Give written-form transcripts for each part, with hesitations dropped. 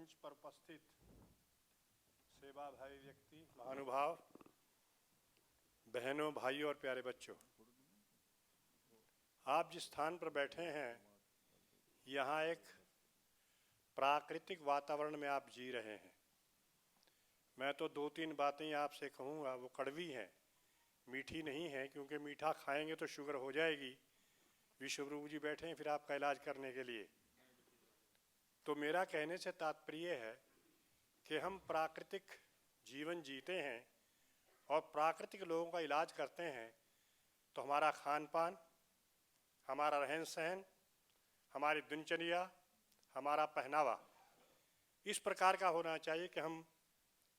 मंच पर उपस्थित सेवाभावी व्यक्ति, महानुभाव, बहनों, भाइयों और प्यारे बच्चों, आप जिस स्थान पर बैठे हैं यहाँ एक प्राकृतिक वातावरण में आप जी रहे हैं। मैं तो दो तीन बातें आपसे कहूँगा, वो कड़वी हैं, मीठी नहीं है, क्योंकि मीठा खाएंगे तो शुगर हो जाएगी। विश्वरूप जी बैठे हैं फिर आपका इलाज करने के लिए। तो मेरा कहने से तात्पर्य है कि हम प्राकृतिक जीवन जीते हैं और प्राकृतिक लोगों का इलाज करते हैं, तो हमारा खान पान, हमारा रहन सहन, हमारी दिनचर्या, हमारा पहनावा इस प्रकार का होना चाहिए कि हम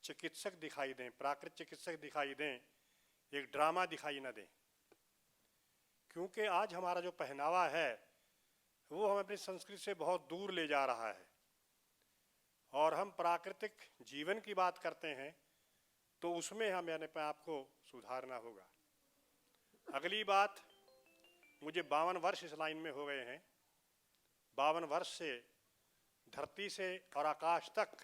चिकित्सक दिखाई दें, प्राकृतिक चिकित्सक दिखाई दें, एक ड्रामा दिखाई न दें। क्योंकि आज हमारा जो पहनावा है वो हमें अपनी संस्कृति से बहुत दूर ले जा रहा है और हम प्राकृतिक जीवन की बात करते हैं तो उसमें हमें अपने आप को सुधारना होगा। अगली बात, मुझे 52 वर्ष इस लाइन में हो गए हैं। 52 वर्ष से धरती से और आकाश तक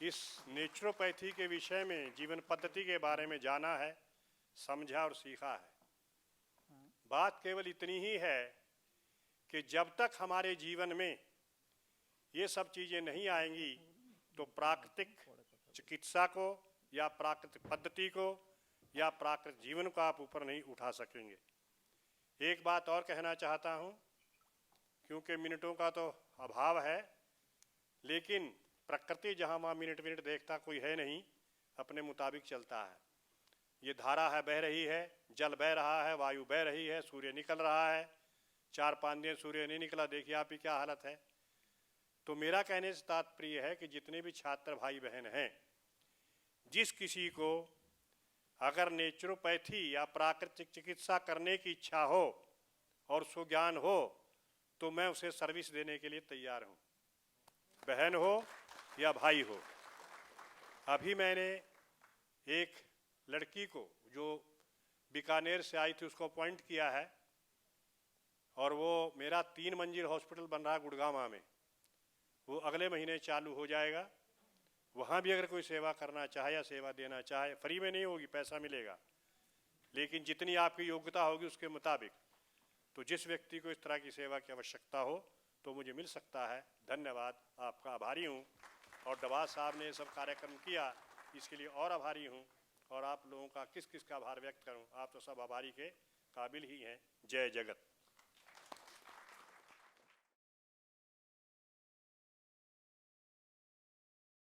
इस नेचुरोपैथी के विषय में, जीवन पद्धति के बारे में जाना है, समझा और सीखा है। बात केवल इतनी ही है कि जब तक हमारे जीवन में ये सब चीज़ें नहीं आएंगी तो प्राकृतिक चिकित्सा को या प्राकृतिक पद्धति को या प्राकृतिक जीवन को आप ऊपर नहीं उठा सकेंगे। एक बात और कहना चाहता हूँ, क्योंकि मिनटों का तो अभाव है, लेकिन प्रकृति जहाँ वहाँ मिनट मिनट देखता कोई है नहीं, अपने मुताबिक चलता है। ये धारा है, बह रही है, जल बह रहा है, वायु बह रही है, सूर्य निकल रहा है, 4-5 दिन सूर्य नहीं निकला, देखिए आप ही क्या हालत है। तो मेरा कहने से तात्पर्य है कि जितने भी छात्र भाई बहन हैं, जिस किसी को अगर नेचुरोपैथी या प्राकृतिक चिकित्सा करने की इच्छा हो और सुज्ञान हो तो मैं उसे सर्विस देने के लिए तैयार हूँ, बहन हो या भाई हो। अभी मैंने एक लड़की को जो बीकानेर से आई थी उसको अपॉइंट किया है और वो मेरा 3 मंजिल हॉस्पिटल बन रहा है गुड़गांव में, वो अगले महीने चालू हो जाएगा। वहाँ भी अगर कोई सेवा करना चाहे या सेवा देना चाहे, फ्री में नहीं होगी, पैसा मिलेगा, लेकिन जितनी आपकी योग्यता होगी उसके मुताबिक। तो जिस व्यक्ति को इस तरह की सेवा की आवश्यकता हो तो मुझे मिल सकता है। धन्यवाद, आपका आभारी हूँ। और डबास साहब ने सब कार्यक्रम किया, इसके लिए और आभारी हूँ। और आप लोगों का किस किस का आभार व्यक्त करूँ, आप तो सब आभारी के काबिल ही हैं। जय जगत।